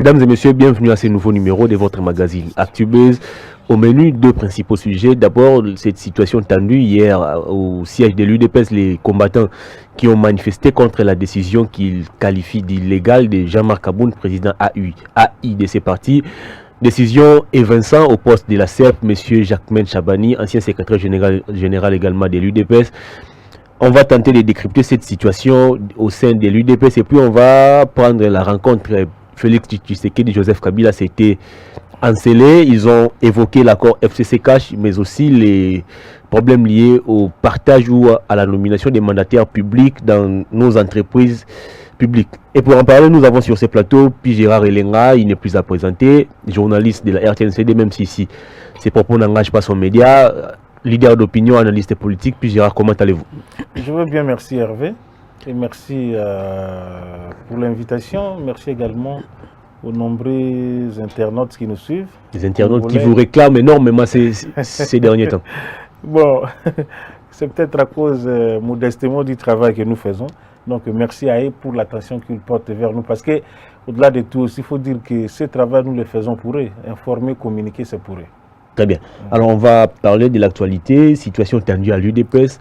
Mesdames et messieurs, bienvenue à ce nouveau numéro de votre magazine ActuBuzz. Au menu, deux principaux sujets. D'abord, cette situation tendue hier au siège de l'UDPS, les combattants qui ont manifesté contre la décision qu'ils qualifient d'illégale de Jean-Marc Aboun, président AI de ces partis. Décision évinçant au poste de la CERP, M. Jacquemain Chabani, ancien secrétaire général également de l'UDPS. On va tenter de décrypter cette situation au sein de l'UDPS et puis on va prendre la rencontre. Félix Tshisekedi et Joseph Kabila, c'était encelé. Ils ont évoqué l'accord FCC-Cash, mais aussi les problèmes liés au partage ou à la nomination des mandataires publics dans nos entreprises publiques. Et pour en parler, nous avons sur ce plateau Pi Gérard Elenga, il n'est plus à présenter, journaliste de la RTNCD, même si ses propos n'engagent pas son média, leader d'opinion, analyste politique. Pi Gérard, comment allez-vous? Je veux bien, merci Hervé. Et merci pour l'invitation. Merci également aux nombreux internautes qui nous suivent. Les internautes qui vous réclament énormément ces derniers temps. Bon, c'est peut-être à cause modestement du travail que nous faisons. Donc merci à eux pour l'attention qu'ils portent vers nous. Parce qu'au-delà de tout, il faut dire que ce travail, nous le faisons pour eux. Informer, communiquer, c'est pour eux. Très bien. Alors on va parler de l'actualité, situation tendue à l'UDPS.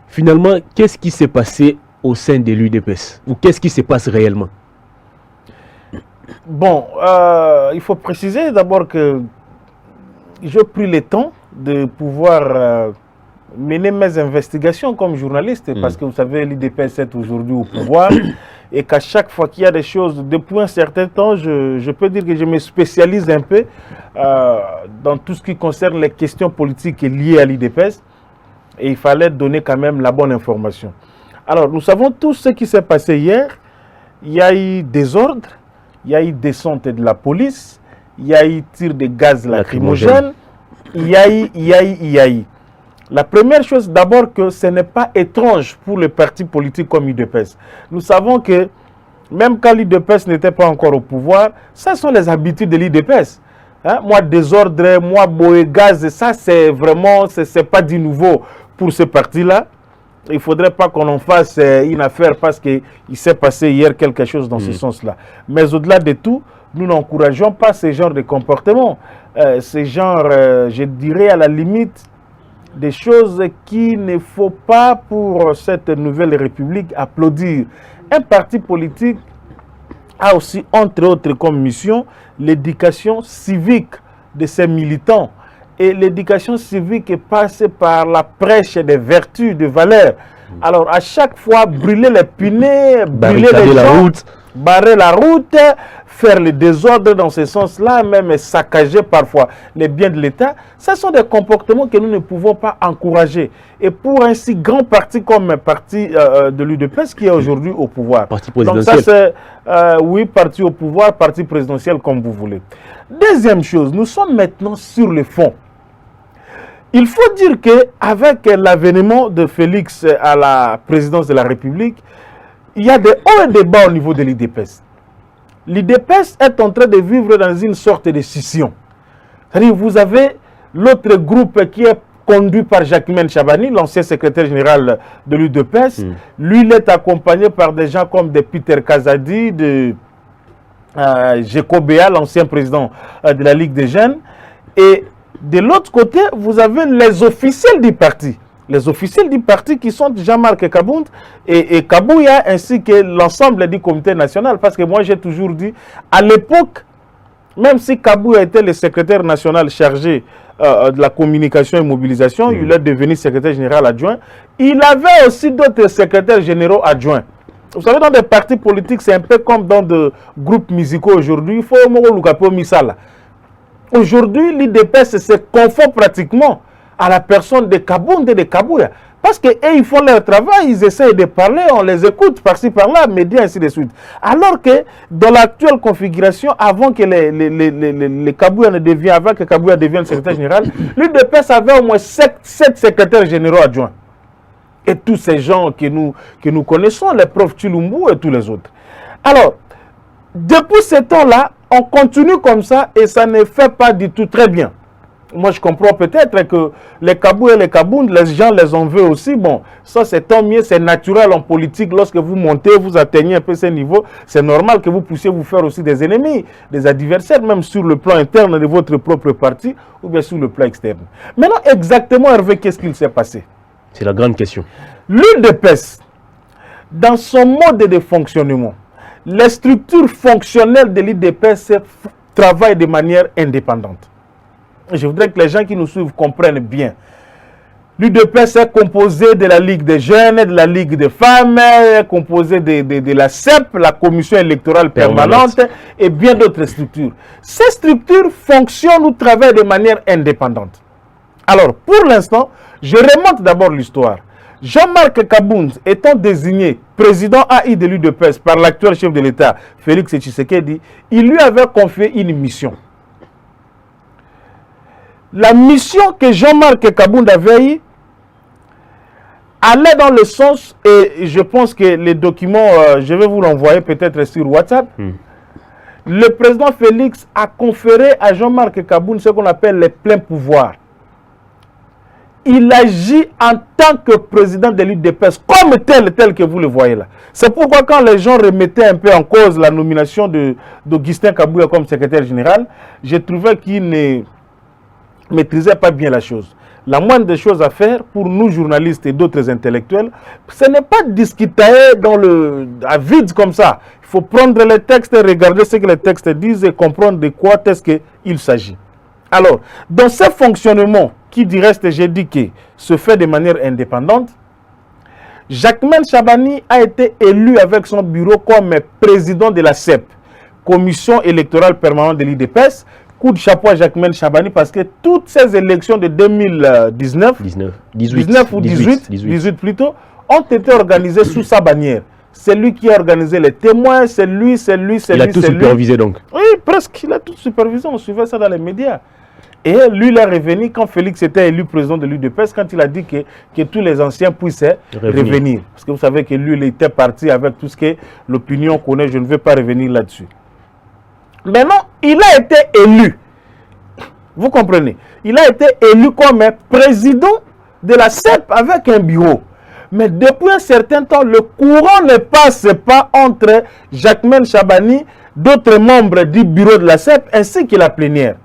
Finalement, qu'est-ce qui s'est passé au sein de l'UDPS? Ou qu'est-ce qui se passe réellement? Bon, il faut préciser d'abord que j'ai pris le temps de pouvoir mener mes investigations comme journaliste, parce que vous savez, l'UDPS est aujourd'hui au pouvoir, et qu'à chaque fois qu'il y a des choses, depuis un certain temps, je peux dire que je me spécialise un peu dans tout ce qui concerne les questions politiques liées à l'UDPS, et il fallait donner quand même la bonne information. Alors, nous savons tous ce qui s'est passé hier. Il y a eu désordre, il y a eu descente de la police, il y a eu tir de gaz lacrymogène, il y a eu. La première chose, d'abord, que ce n'est pas étrange pour les partis politiques comme l'UDPS. Nous savons que même quand l'UDPS n'était pas encore au pouvoir, ce sont les habitudes de l'UDPS. Hein? Moi, désordre, moi, boé gaz, ça, c'est vraiment, c'est pas du nouveau pour ce parti-là. Il ne faudrait pas qu'on en fasse une affaire parce qu'il s'est passé hier quelque chose dans ce sens-là. Mais au-delà de tout, nous n'encourageons pas ce genre de comportement. Ce genre, je dirais à la limite, des choses qu'il ne faut pas pour cette nouvelle République applaudir. Un parti politique a aussi, entre autres, comme mission, l'éducation civique de ses militants. Et l'éducation civique est passée par la prêche des vertus, des valeurs. Alors, à chaque fois, brûler les punais, brûler les gens, barrer la route, faire le désordre dans ce sens-là, même saccager parfois les biens de l'État, ce sont des comportements que nous ne pouvons pas encourager. Et pour un si grand parti comme le parti de l'UDPS qui est aujourd'hui au pouvoir. Parti présidentiel. Donc ça c'est, oui, parti au pouvoir, parti présidentiel comme vous voulez. Deuxième chose, nous sommes maintenant sur le fond. Il faut dire qu'avec l'avènement de Félix à la présidence de la République, il y a des hauts et des bas au niveau de l'UDPS. L'UDPS est en train de vivre dans une sorte de scission. C'est-à-dire vous avez l'autre groupe qui est conduit par Jacquemain Chabani, l'ancien secrétaire général de l'UDPS. Lui, il est accompagné par des gens comme de Peter Kazadi, de Jeko Béa, l'ancien président de la Ligue des Jeunes. Et de l'autre côté, vous avez les officiels du parti. Les officiels du parti qui sont Jean-Marc Kabound et Kabouya, ainsi que l'ensemble du comité national. Parce que moi, j'ai toujours dit, à l'époque, même si Kabouya était le secrétaire national chargé de la communication et mobilisation, il est devenu secrétaire général adjoint, il avait aussi d'autres secrétaires généraux adjoints. Vous savez, dans des partis politiques, c'est un peu comme dans des groupes musicaux aujourd'hui. Il faut au Misala. Aujourd'hui, l'UDPS se confond pratiquement à la personne de Kabound et de Kabouya. Parce qu'ils font leur travail, ils essayent de parler, on les écoute par-ci, par-là, médias, ainsi de suite. Alors que dans l'actuelle configuration, avant que les Kabouya ne deviennent, avant que Kabouya devienne secrétaire général, l'UDPS avait au moins 7 secrétaires généraux adjoints. Et tous ces gens que nous connaissons, les profs Chilumbu et tous les autres. Alors, depuis ce temps-là, on continue comme ça et ça ne fait pas du tout très bien. Moi, je comprends peut-être que les Kabou et les Kaboun, les gens les en veulent aussi. Bon, ça, c'est tant mieux, c'est naturel en politique. Lorsque vous montez, vous atteignez un peu ces niveaux, c'est normal que vous puissiez vous faire aussi des ennemis, des adversaires, même sur le plan interne de votre propre parti ou bien sur le plan externe. Maintenant, exactement, Hervé, qu'est-ce qu'il s'est passé? C'est la grande question. L'UDPS, dans son mode de fonctionnement, les structures fonctionnelles de l'UDPS travaillent de manière indépendante. Je voudrais que les gens qui nous suivent comprennent bien. L'UDPS est composé de la Ligue des jeunes, de la Ligue des femmes, est composé de la CEP, la Commission électorale permanente, et bien d'autres structures. Ces structures fonctionnent ou travaillent de manière indépendante. Alors, pour l'instant, je remonte d'abord l'histoire. Jean-Marc Kaboun étant désigné président AI de l'UDPS par l'actuel chef de l'État, Félix Tshisekedi, il lui avait confié une mission. La mission que Jean-Marc Kaboun avait eue allait dans le sens, et je pense que les documents, je vais vous l'envoyer peut-être sur WhatsApp. Le président Félix a conféré à Jean-Marc Kaboun ce qu'on appelle les pleins pouvoirs. Il agit en tant que président de l'UDPS, comme tel que vous le voyez là. C'est pourquoi quand les gens remettaient un peu en cause la nomination d'Augustin Kabouya comme secrétaire général, j'ai trouvé qu'il ne maîtrisait pas bien la chose. La moindre des choses à faire pour nous journalistes et d'autres intellectuels, ce n'est pas discuter à vide comme ça. Il faut prendre les textes, regarder ce que les textes disent et comprendre de quoi est-ce qu'il s'agit. Alors, dans ce fonctionnement qui du reste, j'ai dit que se fait de manière indépendante, Jacquemaine Chabani a été élu avec son bureau comme président de la CEP, Commission électorale permanente de l'UDPS. Coup de chapeau à Jacquemaine Chabani parce que toutes ces élections de 2019, 18 plutôt, ont été organisées sous sa bannière. C'est lui qui a organisé les témoins, c'est lui. Il a tout supervisé donc. Oui, presque, il a tout supervisé, on suivait ça dans les médias. Et lui, il est revenu quand Félix était élu président de l'UDPS, quand il a dit que tous les anciens puissent revenir. Parce que vous savez que lui, il était parti avec tout ce que l'opinion connaît, je ne vais pas revenir là-dessus. Maintenant, il a été élu. Vous comprenez? Il a été élu comme président de la CEP avec un bureau. Mais depuis un certain temps, le courant ne passe pas entre Jacquemaine Chabani, d'autres membres du bureau de la CEP, ainsi que la plénière.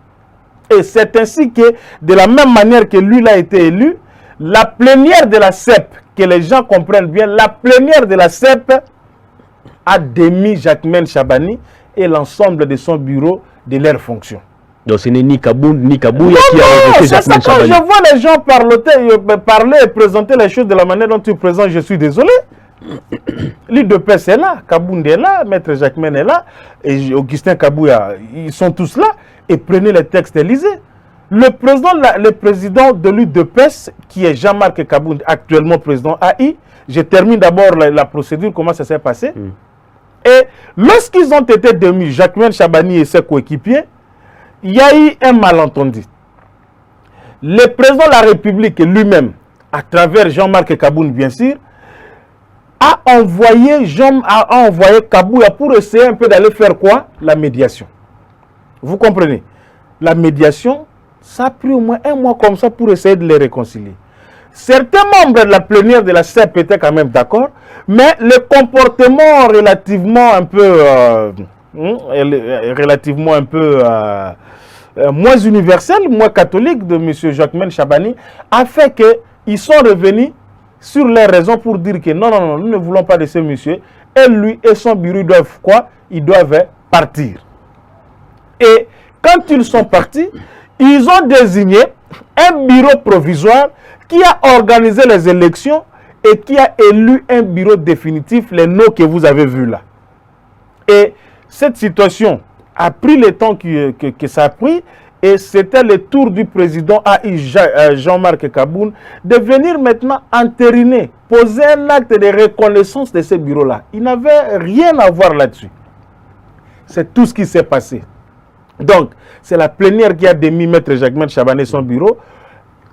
Et c'est ainsi que, de la même manière que lui a été élu, la plénière de la CEP, que les gens comprennent bien, la plénière de la CEP a démis Jacquemaine Chabani et l'ensemble de son bureau de leurs fonctions. Donc ce n'est ni Kaboun ni Kabouya qui a rejeté Jacquemaine Chabani. Quand je vois les gens parler et présenter les choses de la manière dont tu présentes, je suis désolé. L'UDPS est là, Kaboun est là, Maître Jacquemaine est là, et Augustin Kabouya, ils sont tous là. Et prenez les textes et lisez. Le président de l'UDPS, qui est Jean-Marc Kaboun, actuellement président AI, je termine d'abord la procédure, comment ça s'est passé. Et lorsqu'ils ont été démis, Jacquemaine Chabani et ses coéquipiers, il y a eu un malentendu. Le président de la République lui-même, à travers Jean-Marc Kaboun bien sûr, a envoyé Kabouya pour essayer un peu d'aller faire quoi? La médiation. Vous comprenez? La médiation, ça a pris au moins un mois comme ça pour essayer de les réconcilier. Certains membres de la plénière de la CEP étaient quand même d'accord, mais le comportement relativement un peu moins universel, moins catholique de M. Jacquemaine Chabani a fait qu'ils sont revenus sur les raisons pour dire que non, nous ne voulons pas de ce monsieur. Et lui et son bureau doivent quoi? Ils doivent partir. Et quand ils sont partis, ils ont désigné un bureau provisoire qui a organisé les élections et qui a élu un bureau définitif, les noms que vous avez vus là. Et cette situation a pris le temps que ça a pris, et c'était le tour du président AI Jean-Marc Kaboun de venir maintenant entériner, poser un acte de reconnaissance de ce bureau-là. Il n'avait rien à voir là-dessus. C'est tout ce qui s'est passé. Donc, c'est la plénière qui a démis Maître Jacquemaine Chabani son bureau.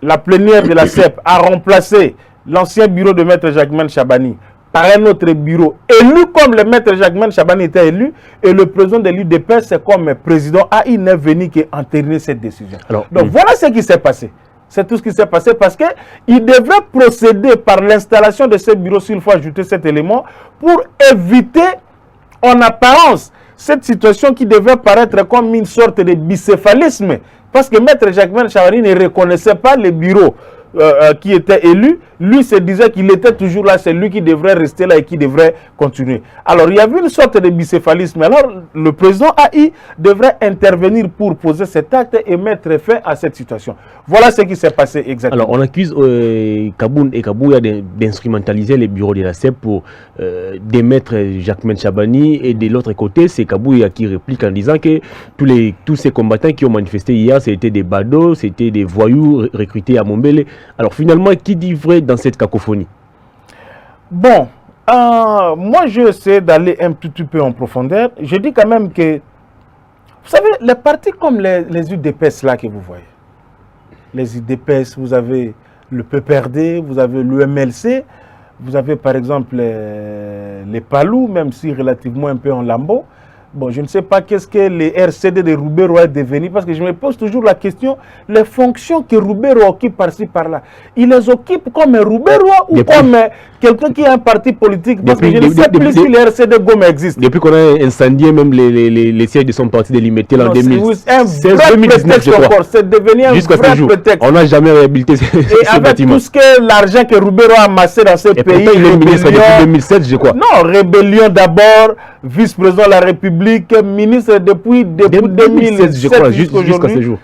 La plénière de la CEP a remplacé l'ancien bureau de Maître Jacquemaine Chabani par un autre bureau, élu comme le maître Jacquemain Chabani était élu, et le président de l'UDPS, c'est comme président AI n'est venu qu'entériner cette décision. Alors, donc voilà ce qui s'est passé. C'est tout ce qui s'est passé parce qu'il devrait procéder par l'installation de ce bureau, s'il faut ajouter cet élément, pour éviter en apparence cette situation qui devait paraître comme une sorte de bicéphalisme. Parce que maître Jacquemain Chabani ne reconnaissait pas les bureaux qui était élu, lui se disait qu'il était toujours là, c'est lui qui devrait rester là et qui devrait continuer. Alors il y avait une sorte de bicéphalisme. Alors le président AI devrait intervenir pour poser cet acte et mettre fin à cette situation. Voilà ce qui s'est passé exactement. Alors on accuse Kaboun et Kabouya d'instrumentaliser les bureaux de la CEP pour démettre Jacquemain Chabani, et de l'autre côté c'est Kabouya qui réplique en disant que tous ces combattants qui ont manifesté hier, c'était des badauds, c'était des voyous recrutés à Mombele. Alors finalement, qui dit vrai dans cette cacophonie? Bon, moi je essaie d'aller un petit peu en profondeur. Je dis quand même que, vous savez, les partis comme les UDPS là que vous voyez, les UDPS, vous avez le PPRD, vous avez l'UMLC, vous avez par exemple les Palou, même si relativement un peu en lambeau. Bon, je ne sais pas qu'est-ce que les RCD de Roubero est devenu, parce que je me pose toujours la question, les fonctions que Roubero occupe par-ci, par-là, il les occupe comme un Roubero ou comme quelqu'un qui a un parti politique? Parce que je ne sais plus si les RCD Goma existent. Depuis qu'on a incendié même les sièges de son parti délimité en 2016, c'est un vrai 2019, je crois. C'est devenu un vrai prétexte. On n'a jamais réhabilité ce avec bâtiment. Tout ce que l'argent que Roubero a amassé dans ce pays, il est ministre depuis 2007, je crois. Non, rébellion d'abord, vice-président de la République, ministre depuis 2016, je crois, jusqu'à ce jour.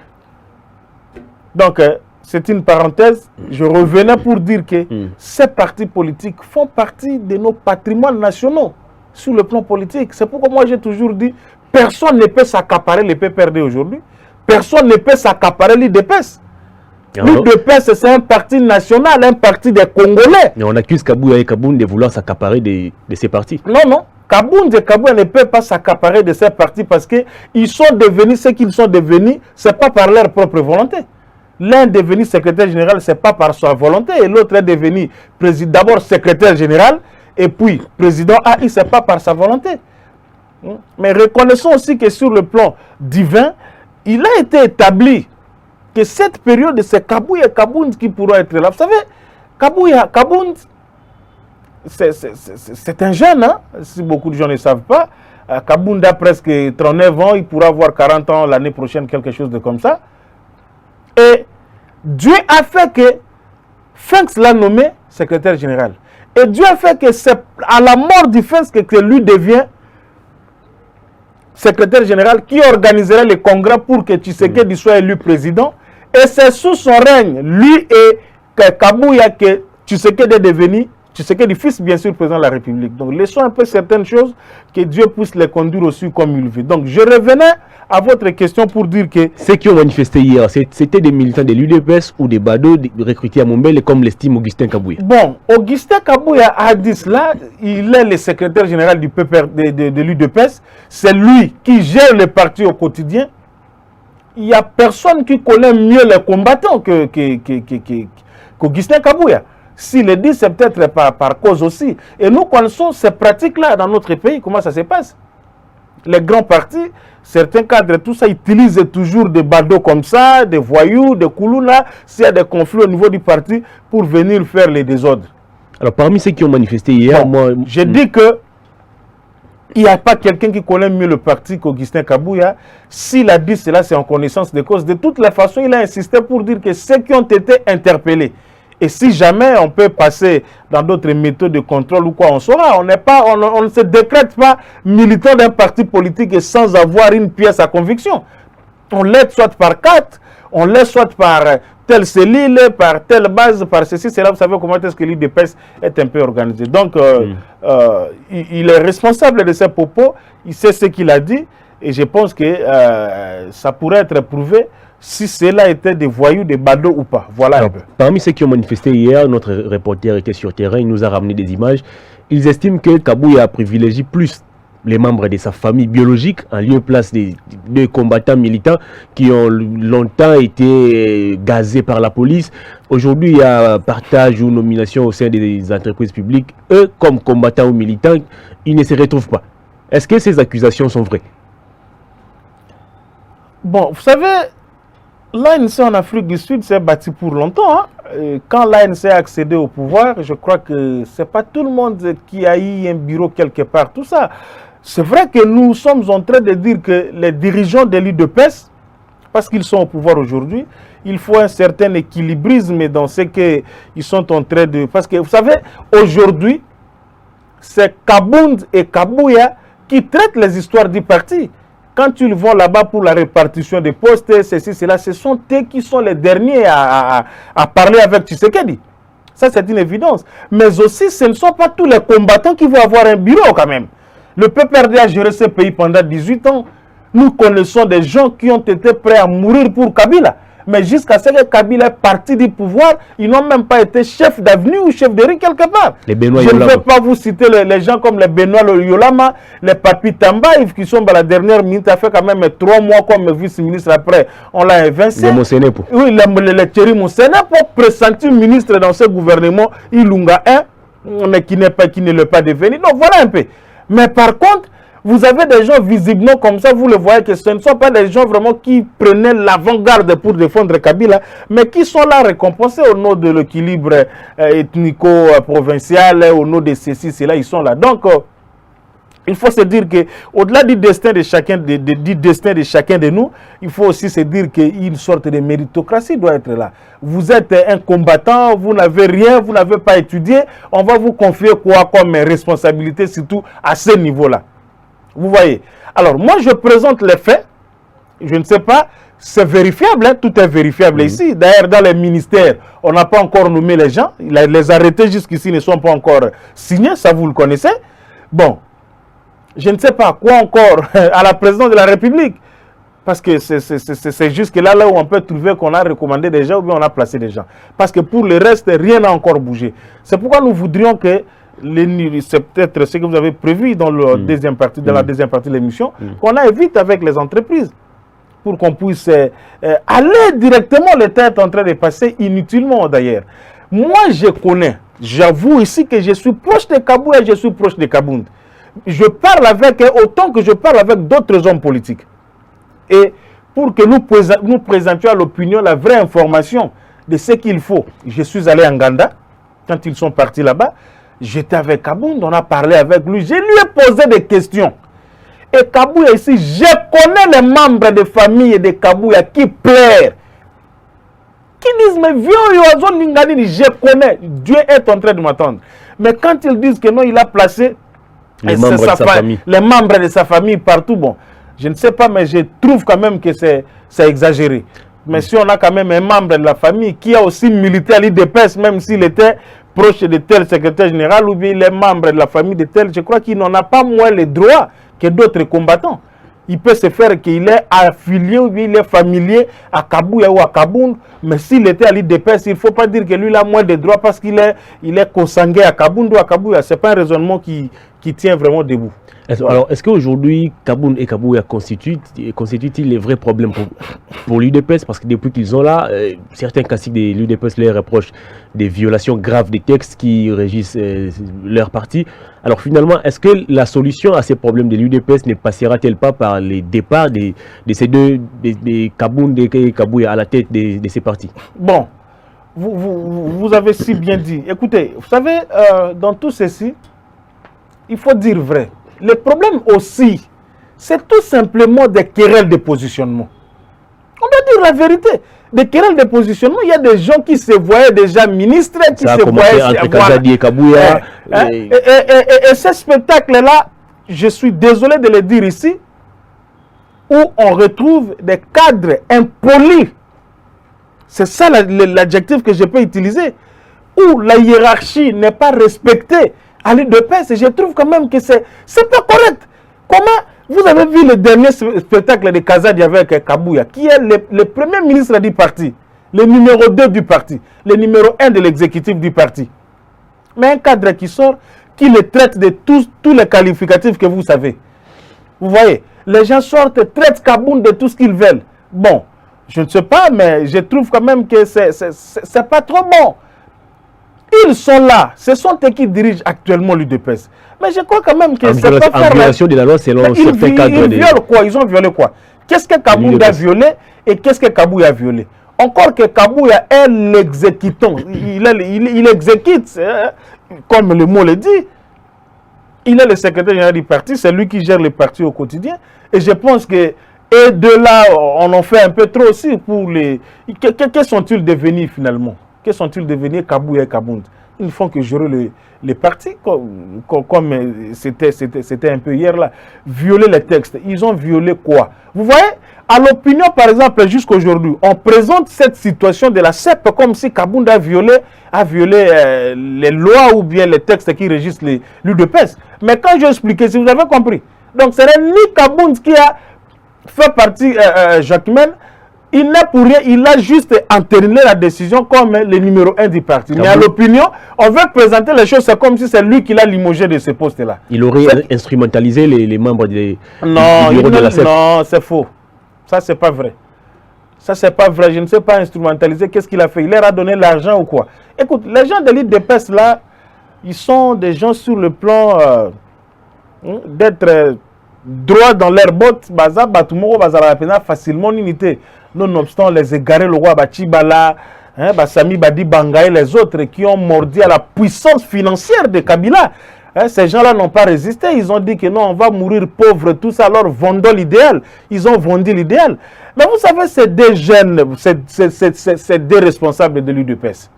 Donc, c'est une parenthèse. Je revenais pour dire que ces partis politiques font partie de nos patrimoines nationaux sur le plan politique. C'est pourquoi moi j'ai toujours dit, personne ne peut s'accaparer le PPRD aujourd'hui. Personne ne peut s'accaparer l'UDPS. L'UDPS, c'est un parti national, un parti des Congolais. Mais on accuse Kabouya et Kaboun de vouloir s'accaparer de ces partis. Non, non. Kaboun et Kabouya ne peuvent pas s'accaparer de ces partis parce qu'ils sont devenus ce qu'ils sont devenus, ce n'est pas par leur propre volonté. L'un est devenu secrétaire général, ce n'est pas par sa volonté, et l'autre est devenu d'abord secrétaire général, et puis président AI, ce n'est pas par sa volonté. Mais reconnaissons aussi que sur le plan divin, il a été établi que cette période, c'est Kabouya et Kaboun qui pourront être là. Vous savez, Kaboun, c'est un jeune, hein? Si beaucoup de gens ne savent pas. Kaboun a presque 39 ans, il pourra avoir 40 ans l'année prochaine, quelque chose de comme ça. Et Dieu a fait que Fenks l'a nommé secrétaire général. Et Dieu a fait que c'est à la mort du Fenks que lui devient secrétaire général qui organiserait le congrès pour que Tshisekedi soit élu président. Et c'est sous son règne, lui et Kabouya, que Tshisekedi est devenu Tshisekedi, fils bien sûr président de la République. Donc laissons un peu certaines choses, que Dieu puisse les conduire aussi comme il veut. Donc je revenais à votre question pour dire que... Ceux qui ont manifesté hier, c'était des militants de l'UDPS ou des badauds recrutés à Mombele, comme l'estime Augustin Kabouya? Bon, Augustin Kabouya a dit cela, il est le secrétaire général du de l'UDPS, c'est lui qui gère le parti au quotidien. Il n'y a personne qui connaît mieux les combattants qu'Augustin Kabouya. S'il le dit, c'est peut-être par cause aussi. Et nous connaissons ces pratiques-là dans notre pays, comment ça se passe. Les grands partis, certains cadres, tout ça, utilisent toujours des badauds comme ça, des voyous, des koulouna, s'il y a des conflits au niveau du parti, pour venir faire les désordres. Alors, parmi ceux qui ont manifesté hier, bon, je dis que il n'y a pas quelqu'un qui connaît mieux le parti qu'Augustin Kabouya. S'il a dit cela, c'est en connaissance de cause. De toutes les façons, il a insisté pour dire que ceux qui ont été interpellés, et si jamais on peut passer dans d'autres méthodes de contrôle ou quoi, on saura. On ne se décrète pas militant d'un parti politique et sans avoir une pièce à conviction. On l'aide soit par carte, on l'aide soit par telle cellule, par telle base, par ceci, cela. Vous savez comment est-ce que l'UDPS est un peu organisé. Donc, il est responsable de ses propos, il sait ce qu'il a dit, et je pense que ça pourrait être prouvé si cela était des voyous, des badauds ou pas. Voilà. Alors, parmi ceux qui ont manifesté hier, notre reporter était sur terrain, il nous a ramené des images. Ils estiment que Kabouya privilégie plus les membres de sa famille biologique en lieu et place des combattants militants qui ont longtemps été gazés par la police. Aujourd'hui, il y a partage ou nomination au sein des entreprises publiques. Eux, comme combattants ou militants, ils ne se retrouvent pas. Est-ce que ces accusations sont vraies? Bon, vous savez, l'ANC en Afrique du Sud s'est bâti pour longtemps. Quand l'ANC a accédé au pouvoir, je crois que ce n'est pas tout le monde qui a eu un bureau quelque part, tout ça. C'est vrai que nous sommes en train de dire que les dirigeants de l'UDPS, parce qu'ils sont au pouvoir aujourd'hui, il faut un certain équilibrisme dans ce qu'ils sont en train de... Parce que vous savez, aujourd'hui, c'est Kabound et Kabouya qui traitent les histoires du parti. Quand ils vont là-bas pour la répartition des postes, ceci, cela, ce sont eux qui sont les derniers à parler avec Tshisekedi. Ça, c'est une évidence. Mais aussi, ce ne sont pas tous les combattants qui vont avoir un bureau quand même. Le PPRD a géré ce pays pendant 18 ans. Nous connaissons des gens qui ont été prêts à mourir pour Kabila. Mais jusqu'à ce que Kabila est parti du pouvoir, ils n'ont même pas été chef d'avenue ou chef de rue quelque part. Je ne vais pas vous citer les gens comme les Benoît Yolama, les Papi Tambaïf qui sont dans la dernière minute, a fait quand même 3 mois comme vice-ministre après, on l'a évincé. Oui, le Thierry Moussenepo, pressenti ministre dans ce gouvernement, Ilunga 1, mais qui ne l'est pas devenu. Donc voilà un peu. Mais par contre, vous avez des gens visiblement comme ça, vous le voyez que ce ne sont pas des gens vraiment qui prenaient l'avant-garde pour défendre Kabila, mais qui sont là récompensés au nom de l'équilibre ethnico-provincial, au nom de ceci, cela, ils sont là. Donc, il faut se dire qu'au-delà du destin de chacun de nous, il faut aussi se dire qu'une sorte de méritocratie doit être là. Vous êtes un combattant, vous n'avez rien, vous n'avez pas étudié, on va vous confier quoi comme responsabilité, surtout à ce niveau-là. Vous voyez. Alors, moi, je présente les faits. Je ne sais pas, c'est vérifiable, hein, tout est vérifiable ici. D'ailleurs, dans les ministères, on n'a pas encore nommé les gens. Les arrêtés jusqu'ici ne sont pas encore signés, ça vous le connaissez. Bon, je ne sais pas quoi encore à la présidence de la République. Parce que c'est jusque là où on peut trouver qu'on a recommandé des gens ou bien on a placé des gens. Parce que pour le reste, rien n'a encore bougé. C'est pourquoi nous voudrions que c'est peut-être ce que vous avez prévu dans, la deuxième partie de l'émission, qu'on aille vite avec les entreprises pour qu'on puisse aller directement. L'État est en train de passer inutilement d'ailleurs. Moi, je connais, j'avoue ici que je suis proche de Kabou et je suis proche de Kabound. Je parle avec eux autant que je parle avec d'autres hommes politiques. Et pour que nous présentions à l'opinion la vraie information de ce qu'il faut. Je suis allé en Ganda, quand ils sont partis là-bas. J'étais avec Kabound, on a parlé avec lui. Je lui ai posé des questions. Et Kabouya ici, je connais les membres de famille de Kabouya qui pleurent. Qui disent, mais vieux, je connais. Dieu est en train de m'attendre. Mais quand ils disent que non, il a placé les membres de sa famille partout, bon, je ne sais pas, mais je trouve quand même que c'est exagéré. Mais si on a quand même un membre de la famille qui a aussi milité à l'IDPS, même s'il était proche de tel secrétaire général ou bien il est membre de la famille de tel, je crois qu'il n'en a pas moins les droits que d'autres combattants. Il peut se faire qu'il est affilié ou bien il est familier à Kabouya ou à Kabound, mais s'il était à l'IDPS, il ne faut pas dire que lui il a moins de droits parce qu'il est consanguin à Kabound ou à Kabouya. Ce n'est pas un raisonnement qui tient vraiment debout. Alors, est-ce qu'aujourd'hui, Kabound et Kabouya constituent-ils les vrais problèmes pour l'UDPS? Parce que depuis qu'ils sont là, certains classiques de l'UDPS leur reprochent des violations graves des textes qui régissent leur parti. Alors finalement, est-ce que la solution à ces problèmes de l'UDPS ne passera-t-elle pas par les départs de ces deux, de Kabound et Kabouya à la tête de ces partis? Bon, vous avez si bien dit. Écoutez, vous savez, dans tout ceci, il faut dire vrai. Le problème aussi, c'est tout simplement des querelles de positionnement. On doit dire la vérité. Des querelles de positionnement, il y a des gens qui se voyaient déjà ministres, qui se voyaient entre Kazadi et Kabouya. Et ce spectacle-là, je suis désolé de le dire ici, où on retrouve des cadres impolis. C'est ça l'adjectif que je peux utiliser. Où la hiérarchie n'est pas respectée. À l'UDPS, je trouve quand même que c'est pas correct. Comment vous avez vu le dernier spectacle de Kazadi avec Kabouya, qui est le premier ministre du parti, le numéro 2 du parti, le numéro 1 de l'exécutif du parti. Mais un cadre qui sort, qui le traite de tous les qualificatifs que vous savez. Vous voyez, les gens sortent, traitent Kabound de tout ce qu'ils veulent. Bon, je ne sais pas, mais je trouve quand même que c'est pas trop bon. Ils sont là, ce sont eux qui dirigent actuellement l'UDPS. Mais je crois quand même que c'est pas faire... En violation de la loi selon certains cadres. Ils violent quoi? Ils ont violé quoi? Qu'est-ce que Kabound a violé et qu'est-ce que Kabou a violé? Encore que Kabouya est l'exécutant. Il exécute, comme le mot le dit. Il est le secrétaire général du parti, c'est lui qui gère le parti au quotidien. Et je pense que, et de là, on en fait un peu trop aussi pour les... Que sont-ils devenus finalement? Que sont-ils devenus Kabouya et Kabound? Ils font que gérer les partis, comme c'était un peu hier là. Violer les textes. Ils ont violé quoi? Vous voyez, à l'opinion, par exemple, jusqu'aujourd'hui, on présente cette situation de la CEP comme si Kabound a violé les lois ou bien les textes qui régissent l'UDPS. Mais quand j'ai expliqué, si vous avez compris, donc ce n'est ni Kabound qui a fait partie Jacquemain, il n'a pour rien, il a juste entériné la décision comme le numéro 1 du parti. Mais à l'opinion, on veut présenter les choses, c'est comme si c'est lui qui l'a limogé de ce poste-là. Il aurait instrumentalisé les membres du bureau de la CEP. Non, c'est faux. Ça, c'est pas vrai. Ça, c'est pas vrai. Je ne sais pas instrumentaliser. Qu'est-ce qu'il a fait? Il leur a donné l'argent ou quoi? Écoute, les gens de l'UDPS, là, ils sont des gens sur le plan d'être droit dans leurs bottes. Facilement unité. Nonobstant les égarés, le roi Bachibala, Sami Badi Banga et les autres qui ont mordi à la puissance financière de Kabila. Ces gens-là n'ont pas résisté. Ils ont dit que non, on va mourir pauvre, tout ça. Alors, vendons l'idéal. Ils ont vendu l'idéal. Mais vous savez, c'est des jeunes, c'est des responsables de l'UDPS.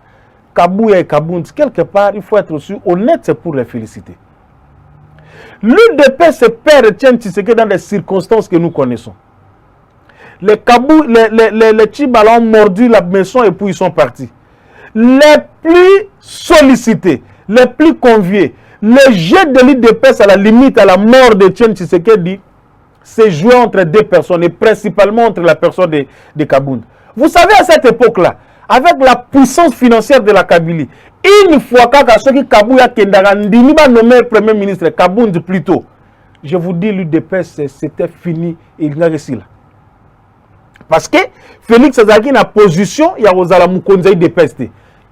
Kabouya et Kabound, quelque part, il faut être aussi honnête pour les féliciter. L'UDPS se perd, tiens, dans les circonstances que nous connaissons. Les Tchibala ont mordu la maison et puis ils sont partis. Les plus sollicités, les plus conviés, le jeu de l'UDPS à la limite, à la mort de Tien Tshisekedi, c'est joué entre deux personnes et principalement entre la personne de Kabound. Vous savez, à cette époque-là, avec la puissance financière de la Kabylie, une fois que Kabouya Kendara Ndimi va nommer Premier ministre Kabound plus tôt, je vous dis, l'UDPS, c'était fini et il n'y a rien là. Parce que Félix Azaki n'a position, il y a Ozala Mukonzaï de peste.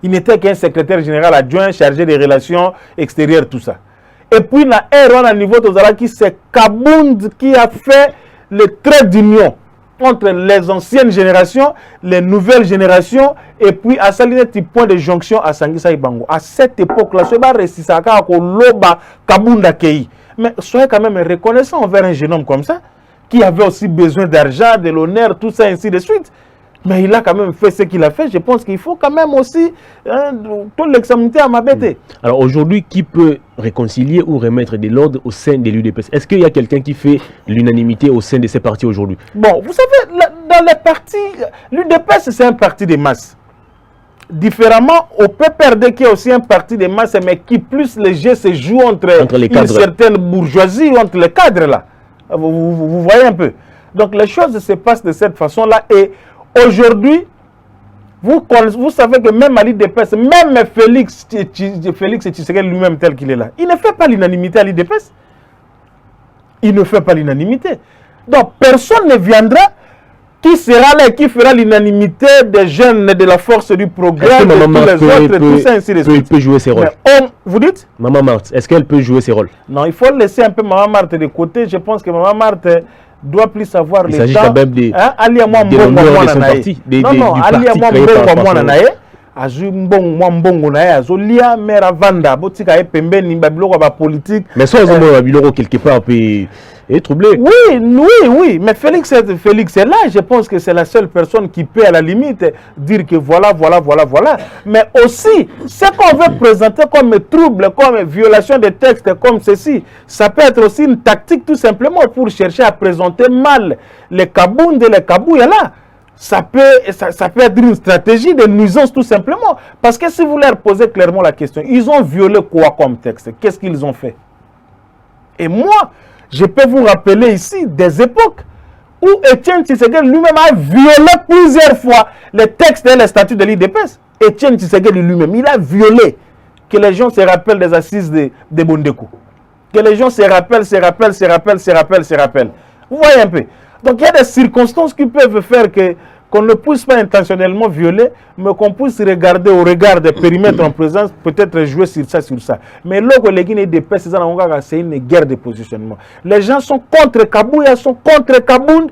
Il n'était qu'un secrétaire général adjoint chargé des relations extérieures, tout ça. Et puis, il y a un rôle à niveau de Ozalaki, c'est Kabound qui a fait le trait d'union entre les anciennes générations, les nouvelles générations, et puis à salir un point de jonction à Sangisa Ibango. À cette époque-là, ce n'est pas Loba Kabound Akei. Mais soyez quand même reconnaissant envers un jeune homme comme ça, qui avait aussi besoin d'argent, de l'honneur, tout ça, ainsi de suite. Mais il a quand même fait ce qu'il a fait. Je pense qu'il faut quand même aussi tout l'examiner à ma bête. Alors aujourd'hui, qui peut réconcilier ou remettre de l'ordre au sein de l'UDPS? Est-ce qu'il y a quelqu'un qui fait l'unanimité au sein de ces partis aujourd'hui? Bon, vous savez, dans les partis, l'UDPS, c'est un parti de masse. Différemment, au PPRD qui est aussi un parti de masse, mais qui plus les jeux se jouent entre une certaine bourgeoisie, entre les cadres là. Vous voyez un peu. Donc les choses se passent de cette façon-là. Et aujourd'hui, vous savez que même à l'UDPS, même Félix Tshisekedi lui-même tel qu'il est là, il ne fait pas l'unanimité à l'UDPS. Il ne fait pas l'unanimité. Donc personne ne viendra qui sera là et qui fera l'unanimité des jeunes de la force du progrès, de tous les autres, tout ça, ainsi de suite. Il peut jouer ses rôles. Vous dites? Maman Marthe, est-ce qu'elle peut jouer ses rôles? Non, il faut laisser un peu Maman Marthe de côté. Je pense que Maman Marthe doit plus savoir les temps. Il s'agit quand même de l'honneur de son parti. Non, non, mais ça, quelque part est troublé. Oui, mais Félix est là. Je pense que c'est la seule personne qui peut à la limite dire que voilà. Mais aussi, ce qu'on veut présenter comme trouble, comme violation des textes, comme ceci, ça peut être aussi une tactique tout simplement pour chercher à présenter mal les Kabound et les Kabouya là. Ça peut être une stratégie de nuisance tout simplement. Parce que si vous leur posez clairement la question, ils ont violé quoi comme texte? Qu'est-ce qu'ils ont fait? Et moi, je peux vous rappeler ici des époques où Etienne Tshisekedi lui-même a violé plusieurs fois les textes et les statuts de l'UDPS. Etienne Tshisekedi lui-même, il a violé. Que les gens se rappellent des assises de Bondeko. que les gens se rappellent. Vous voyez un peu. Donc il y a des circonstances qui peuvent faire qu'on ne puisse pas intentionnellement violer, mais qu'on puisse regarder au regard des périmètres en présence, peut-être jouer sur ça. Mais là, c'est une guerre de positionnement. Les gens sont contre Kabouya, sont contre Kaboun,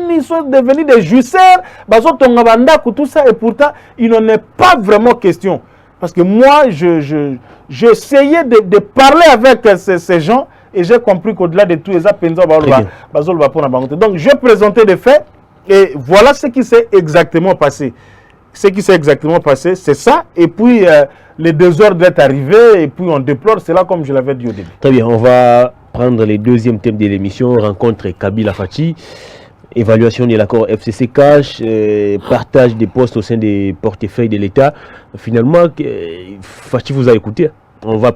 ils sont devenus des jouisseurs, tout ça, et pourtant, il n'en est pas vraiment question. Parce que moi, j'essayais de parler avec ces gens, et j'ai compris qu'au-delà de tout, donc j'ai présenté des faits et voilà ce qui s'est exactement passé. Ce qui s'est exactement passé, c'est ça. Et puis les désordres est arrivé et puis on déplore cela comme je l'avais dit au début. Très bien, on va prendre le deuxième thème de l'émission, rencontre Kabila Fachi, évaluation de l'accord FCC Cash, partage des postes au sein des portefeuilles de l'État. Finalement, Fachi vous a écouté. On va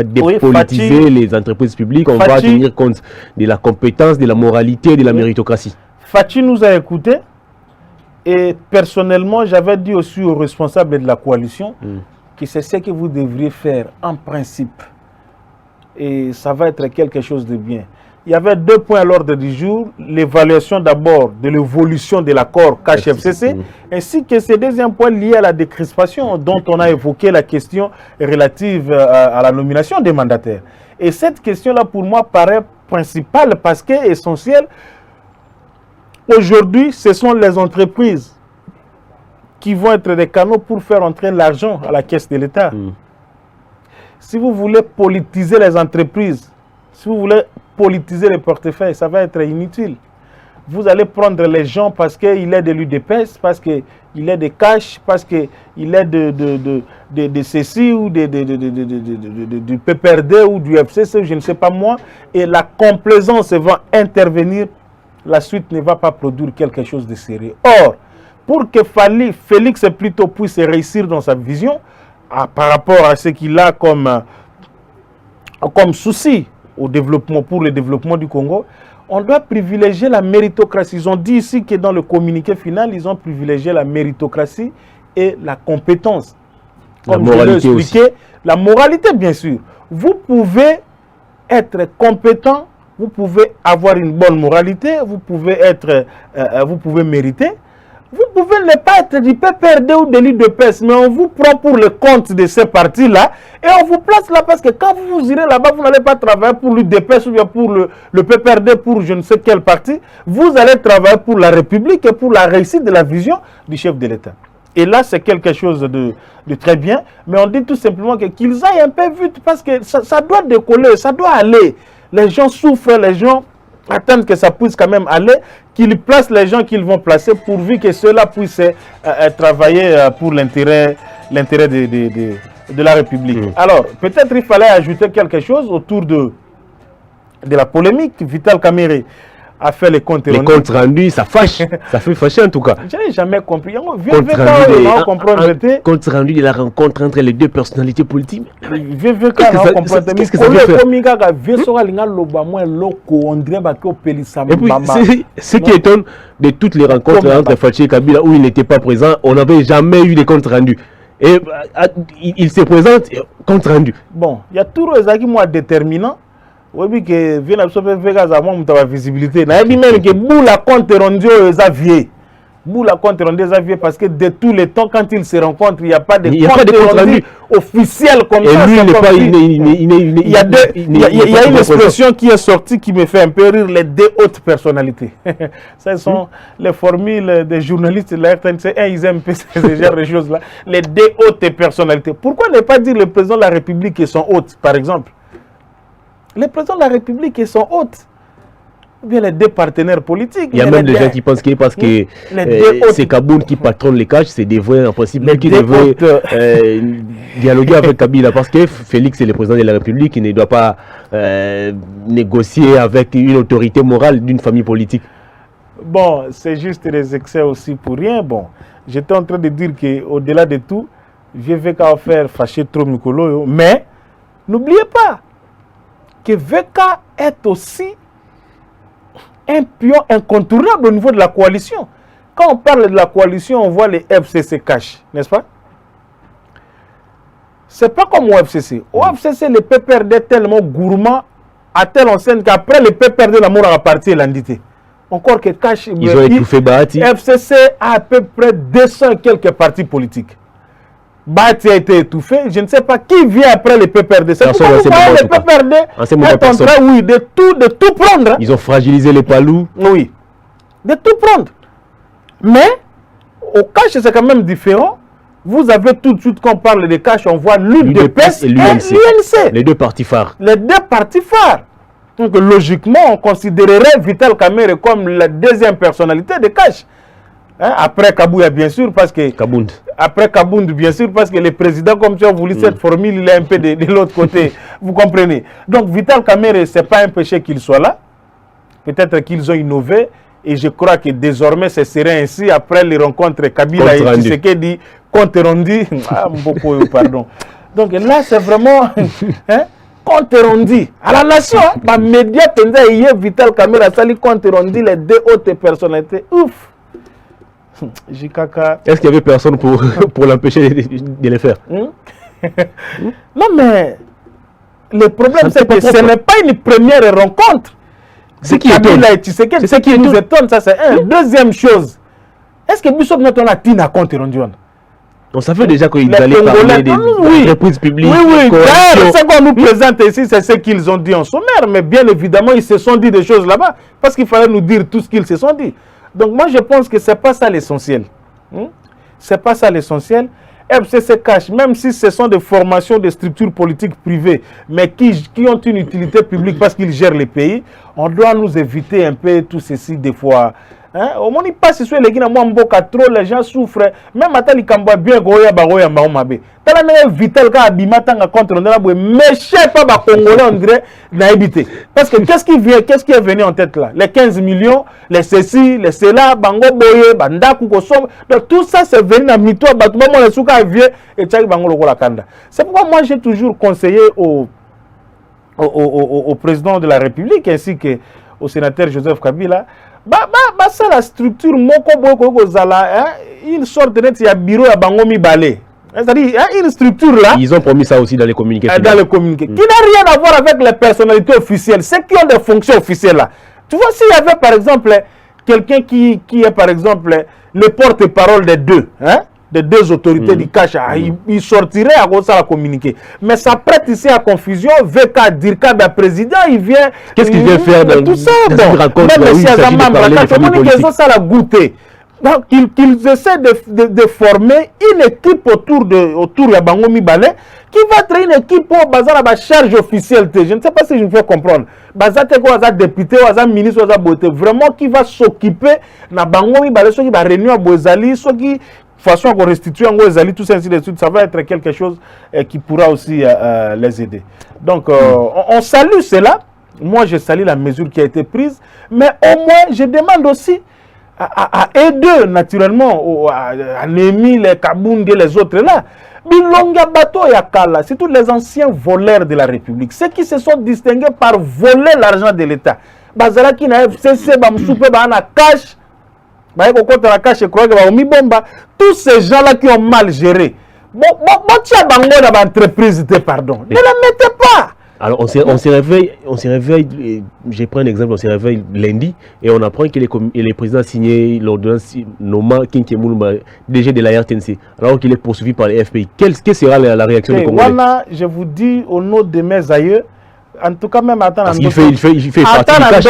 dépolitiser les entreprises publiques, on va tenir compte de la compétence, de la moralité, de la méritocratie. Fachi nous a écoutés et personnellement, j'avais dit aussi aux responsables de la coalition que c'est ce que vous devriez faire en principe. Et ça va être quelque chose de bien. Il y avait 2 points à l'ordre du jour, l'évaluation d'abord de l'évolution de l'accord CACH-FCC, ainsi que ce deuxième point lié à la décrispation dont on a évoqué la question relative à la nomination des mandataires. Et cette question-là, pour moi, paraît principale parce qu'elle est essentielle. Aujourd'hui, ce sont les entreprises qui vont être des canaux pour faire entrer l'argent à la caisse de l'État. Si vous voulez politiser les entreprises, si vous voulez politiser les portefeuilles, ça va être inutile. Vous allez prendre les gens parce qu'il est de l'UDPS, parce qu'il est de cash, parce qu'il est de ceci ou du PPRD ou du FCC, je ne sais pas moi, et la complaisance va intervenir, la suite ne va pas produire quelque chose de sérieux. Or, pour que Félix plutôt puisse réussir dans sa vision, par rapport à ce qu'il a comme souci, au développement, pour le développement du Congo, on doit privilégier la méritocratie. Ils ont dit ici que dans le communiqué final, ils ont privilégié la méritocratie et la compétence. Comme je l'ai expliqué, la moralité, bien sûr. Vous pouvez être compétent, vous pouvez avoir une bonne moralité, vous pouvez mériter. Vous pouvez ne pas être du PPRD ou de l'UDPS, mais on vous prend pour le compte de ces partis-là et on vous place là parce que quand vous irez là-bas, vous n'allez pas travailler pour l'UDPS ou bien pour le PPRD, pour je ne sais quel parti. Vous allez travailler pour la République et pour la réussite de la vision du chef de l'État. Et là, c'est quelque chose de très bien, mais on dit tout simplement qu'ils aillent un peu vite parce que ça doit décoller, ça doit aller. Les gens souffrent, les gens attendent que ça puisse quand même aller, qu'ils placent les gens qu'ils vont placer pourvu que ceux-là puissent travailler pour l'intérêt de la République. Alors, peut-être il fallait ajouter quelque chose autour de la polémique. Vital Kamerhe a fait les comptes rendus. Les comptes rendus, ça fâche. Ça fait fâcher en tout cas. Je n'ai jamais compris. Compte rendu de la rencontre entre les deux personnalités politiques. Qu'est-ce que ça veut faire? Et puis, ce qui étonne de toutes les rencontres entre Fachi et Kabila où il n'était pas présent, on n'avait jamais eu de comptes rendus. Et il se présente, compte rendu. Bon, il y a toujours des arguments déterminants. Oui, que vient absorber Vegas à moi, la visibilité. Na dit même que bou la compte rendu aux aviers. Bou la compte rendu aux aviers parce que de tous les temps, quand ils se rencontrent, il n'y a pas de compte rendu officiel comme ça. Et lui, il y a une expression qui est sortie qui me fait un peu rire, les deux hautes personnalités. Ce sont les formules des journalistes de la RTNC. Ils aiment ce genre de choses-là. Les deux hautes personnalités. Pourquoi ne pas dire le président de la République et son hôte, par exemple? Les présidents de la République et son hôte, ou bien les deux partenaires politiques. Il y a même des gens qui pensent que parce que c'est Kaboun qui patronne les caches, c'est des vrais en principe qui devraient dialoguer avec Kabila. Parce que Félix est le président de la République, il ne doit pas négocier avec une autorité morale d'une famille politique. Bon, c'est juste des excès aussi pour rien. Bon, j'étais en train de dire qu'au-delà de tout, VK a offert fâcher trop Mikolo, mais n'oubliez pas que VK est aussi un pion incontournable au niveau de la coalition. Quand on parle de la coalition, on voit les FCC Cash, n'est-ce pas? c'est pas comme au FCC. Au FCC, le PPRD est tellement gourmand, à telle enseigne qu'après le PPRD, l'amour a parti et l'endité. Encore que cache. Ils ont étouffé Bahati. FCC a à peu près 200 et quelques partis politiques. Bahati a été étouffé. Je ne sais pas qui vient après le PPRD. C'est pourquoi vous voyez le PPRD est en train, oui, de tout prendre. Ils ont fragilisé les palous. Oui, de tout prendre. Mais au cash, c'est quand même différent. Vous avez tout de suite, quand on parle de cash, on voit l'UDPS et l'UNC. Les deux partis phares. Les deux partis phares. Donc logiquement, on considérerait Vital Kamerhe comme la deuxième personnalité de cash. Hein? Après Kabouya, bien sûr, parce que... Kabound. Après Kabound, bien sûr, parce que le président, comme tu as voulu cette formule, il est un peu de l'autre côté. Vous comprenez? Donc Vital Kamerhe, ce n'est pas un péché qu'il soit là. Peut-être qu'ils ont innové. Et je crois que désormais, ce serait ainsi après les rencontres Kabila et Tshisekedi, compte rendu. Ah, beaucoup, pardon. Donc là, c'est vraiment hein, compte rendu. À la nation, ma média, Vital Kamerhe, ça lui compte rendu les deux hautes personnalités. Ouf! Est-ce qu'il y avait personne pour l'empêcher de les faire? Non, mais le problème, c'est que ce n'est pas une première rencontre. C'est qui nous étonne, ça c'est un. Deuxième chose, est-ce que Bissot maintenant a tina compte rendu? On savait déjà qu'ils allaient parler des entreprises publiques. Oui, ce qu'on nous présente ici, c'est ce qu'ils ont dit en sommaire, mais bien évidemment, ils se sont dit des choses là-bas, parce qu'il fallait nous dire tout ce qu'ils se sont dit. Donc moi, je pense que ce n'est pas ça l'essentiel. Ce n'est pas ça l'essentiel. FCC cache, même si ce sont des formations de structures politiques privées, mais qui ont une utilité publique parce qu'ils gèrent les pays, on doit nous éviter un peu tout ceci des fois. Hein? Au moins, il passe sur les gens, trop, les gens souffrent. Même maintenant, ils camboient bien, Vital ka abimatanga contre mais je sais pas Congolais on dirait naïbité. Parce que qu'est-ce qui est venu en tête là? Les 15 millions, les ceci, les cela, bango boye, bandaku kosom. Donc tout ça c'est venu à mito batuma les souka vieux et tchaki bango lokola kanda. C'est pourquoi moi j'ai toujours conseillé au président de la République ainsi que au sénateur Joseph Kabila ça la structure moko boye zala une sorte de bureau à bango mi balé. C'est-à-dire, il y a une structure là. Ils ont promis ça aussi dans les communiqués. Dans les communiqués. Qui n'a rien à voir avec les personnalités officielles. Ceux qui ont des fonctions officielles là. Tu vois, s'il y avait par exemple quelqu'un qui est par exemple le porte-parole des deux, hein, des deux autorités du cash, il sortirait à cause de la communiqué. Mais ça prête ici à confusion. VK Dirka, le président, il vient. Qu'est-ce qu'il vient faire dans tout ça? Bon, même si ils ont ça la goûter. Donc, qu'ils essaient de former une équipe autour de Bango Mibale qui va être une équipe pour bazar la charge officielle. Je ne sais pas si je me fais comprendre. Bazar un député, un ministre, vraiment qui va s'occuper de Bango Mibale, ceux qui va réunir à Bozali, ceux qui façon qu'on restitue en Bozali, tout ça ainsi de suite. Ça va être quelque chose qui pourra aussi les aider. Donc, on salue cela. Moi, je salue la mesure qui a été prise. Mais au moins, je demande aussi à aider naturellement à Némi, les Kabound et les autres là. Bilonga Bato et Akala, c'est tous les anciens voleurs de la République. Ceux qui se sont distingués par voler l'argent de l'État. Bazara qui n'a FCC, Bamsoupe, Bana Cash, la Cash, je crois que Bomba, tous ces gens-là qui ont mal géré. Bon, tiens, Bango dans l'entreprise, pardon. Ne la mettez pas. Alors on se réveille, je prends un exemple, on se réveille lundi et on apprend que les présidents a signé l'ordonnance nommant Kinké Moulumba, DG de la RTNC, alors qu'il est poursuivi par les FPI. Quelle sera la réaction des Congolais? Voilà, je vous dis au nom de mes aïeux, en tout cas même attends. Parce qu'il fait partie du cash.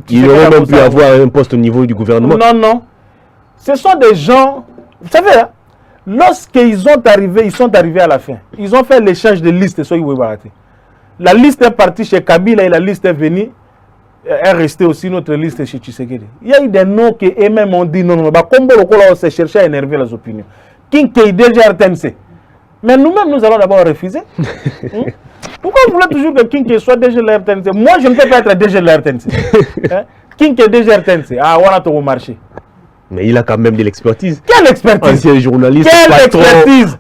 Il aurait même pu avoir un poste au niveau du gouvernement. Non. Ce sont des gens, vous savez, hein, lorsqu'ils sont arrivés à la fin, ils ont fait l'échange de listes. La liste est partie chez Kabila et la liste est venue, est restée aussi notre liste chez Tshisekedi. Il y a eu des noms qui eux-mêmes ont dit non. Comme on s'est cherché à énerver les opinions. Kinké déjà RTNC. Mais nous-mêmes, nous allons d'abord refuser. Pourquoi vous voulez toujours que Kinké soit déjà de l'RTNC? Moi, je ne peux pas être déjà de l'RTNC. Kinké déjà RTNC. Ah, on a tout au marché. Mais il a quand même de l'expertise. Quelle expertise? Ancien journaliste,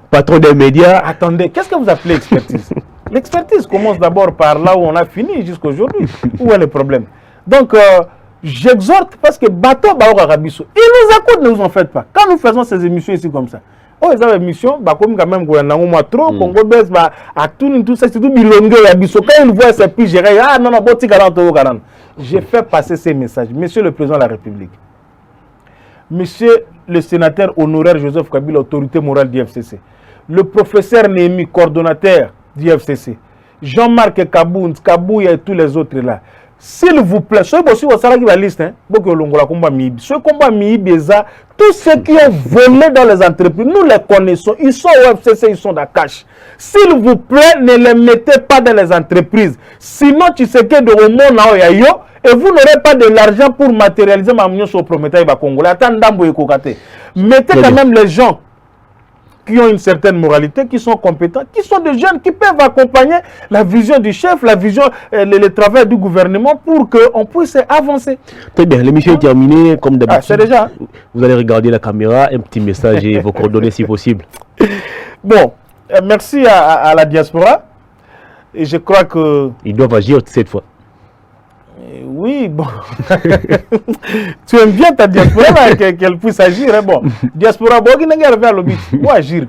patron des médias. Attendez, qu'est-ce que vous appelez expertise? L'expertise commence d'abord par là où on a fini jusqu'à aujourd'hui. Où est le problème? Donc, j'exhorte parce que Bato Baoka Rabiso, ils nous écoutent, ne vous en faites pas. Quand nous faisons ces émissions ici comme ça, Oh, ils ont une mission, comme quand même, trop, Congo Bes, à tout ça, c'est tout bilongue, quand ils voient ces puis gérer, ah non, non, bon, j'ai fait passer ces messages. Monsieur le Président de la République, Monsieur le sénateur honoraire Joseph Kabila, autorité morale du FCC, le professeur Némi, coordonnateur du FCC, Jean-Marc Kabou et tous les autres là. S'il vous plaît, ceux qui ont la liste, ceux tous ceux qui ont volé dans les entreprises, nous les connaissons, ils sont au FCC, ils sont dans la cash. S'il vous plaît, ne les mettez pas dans les entreprises. Sinon, tu sais que de Romo et vous n'aurez pas de l'argent pour matérialiser ma munion sur le Prométhée Congolais. Mettez quand même les gens qui ont une certaine moralité, qui sont compétents, qui sont des jeunes qui peuvent accompagner la vision du chef, la vision, le travail du gouvernement pour qu'on puisse avancer. Très bien, l'émission est terminée, comme d'habitude. C'est déjà. Vous allez regarder la caméra, un petit message et vos coordonnées si possible. Bon, merci à la diaspora. Et je crois que... Ils doivent agir cette fois. Oui, bon. Tu aimes bien ta diaspora qu'elle puisse agir. Hein? Bon, diaspora, bon, qui n'est pas lobby. Ou agir,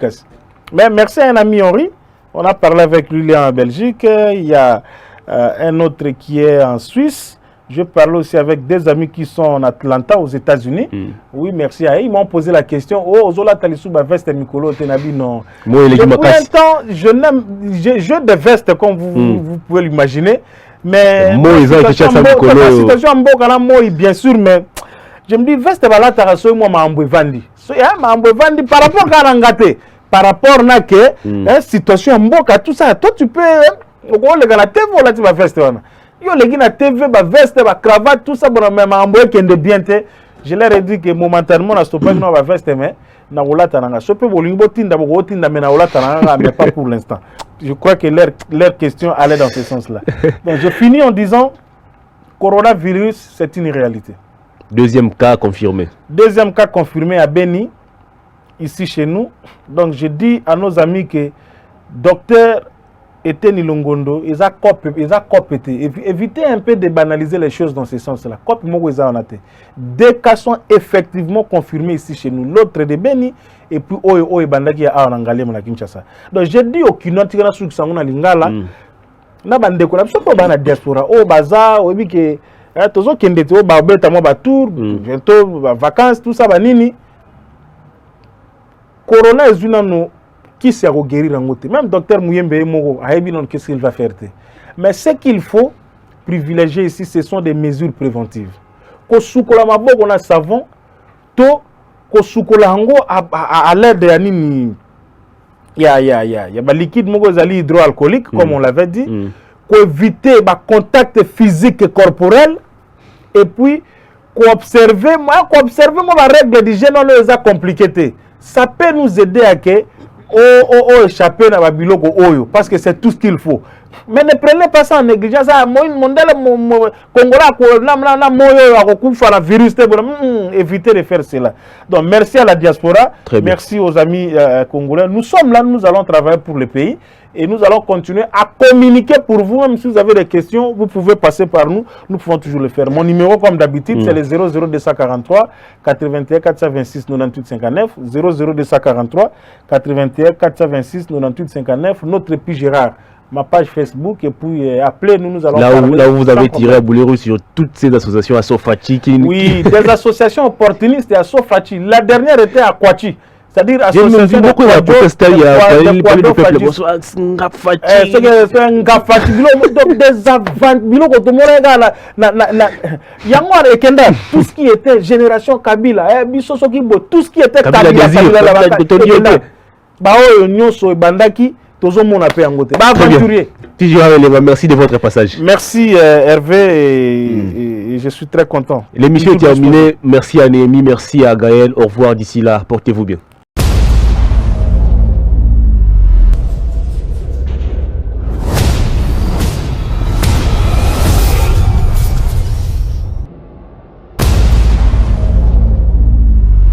mais merci à un ami Henri. On a parlé avec lui en Belgique. Il y a un autre qui est en Suisse. Je parle aussi avec des amis qui sont en Atlanta, aux États-Unis. Oui, merci à eux. Ils m'ont posé la question. Oh, Zola Talisouba veste Mikolo Tenabi, non. Moi, depuis un temps, je n'aime. Je des vestes comme vous pouvez l'imaginer. Mais la situation en Boka, bien sûr, mais je me dis, veste bala taraso moi ma ambevandi. Ma ambevandi par rapport à Nangate, par rapport à que situation en Boka, tout ça, toi tu peux, le gars la TV là tu vas veste yo les gars la TV ba veste ba cravate tout ça bon même amboy qui est bien te. Je leur ai dit que momentanément na stoppage non ba veste mais na wala tananga. So peut bolingo tinda bo tinda mais na wala tananga mais pas pour l'instant. Je crois que leur question allait dans ce sens-là. Donc, je finis en disant, coronavirus, c'est une réalité. Deuxième cas confirmé. Deuxième cas confirmé à Beni, ici chez nous. Donc, je dis à nos amis que docteur Eteni Longondo, ils ont copété. Évitez un peu de banaliser les choses dans ce sens-là. Des cas sont effectivement confirmés ici chez nous. L'autre de Beni, et puis Oyo Bandaki a en Kinshasa. Donc je dis au Kinoti na su sanguna lingala na bande ko na so ko bana diaspora o baza o bi ke tozo kende to ba beta mo ba tour bientôt vacances tout ça ba nini corona ezuna no qui sert au guérir en côté même docteur Mouyembe Moko a ebi non qu'est-ce qu'il va faire mais ce qu'il faut privilégier ici ce sont des mesures préventives ko sukola maboko na savon to kosukola hango à l'aide de nini ya liquide moko zali hydroalcoolique comme on l'avait dit ko éviter ba contact physique et corporel et puis ko observer la règle d'hygiène on les a compliqué ça peut nous aider à que échapper na ba biloko oyo parce que c'est tout ce qu'il faut. Mais ne prenez pas ça en négligence. Évitez de faire cela. Donc, merci à la diaspora. Merci aux amis congolais. Nous sommes là, nous allons travailler pour le pays. Et nous allons continuer à communiquer pour vous. Même si vous avez des questions, vous pouvez passer par nous. Nous pouvons toujours le faire. Mon numéro, comme d'habitude, c'est le 00243 81 426 98 59. 00243 81 426 98 59. Notre P. Gérard. Ma page Facebook et puis appelez-nous, nous allons là où vous avez tiré à boulet rouge sur toutes ces associations à Sofachi oui, des associations opportunistes et à Sofachi. La dernière était à Kwachi. C'est-à-dire association beaucoup de protestants il y a des tout ce qui était génération Kabila tout ce qui était Kabila merci de votre passage. Merci Hervé et je suis très content. L'émission est terminée. Merci à Néhémie, merci à Gaël. Au revoir d'ici là. Portez-vous bien.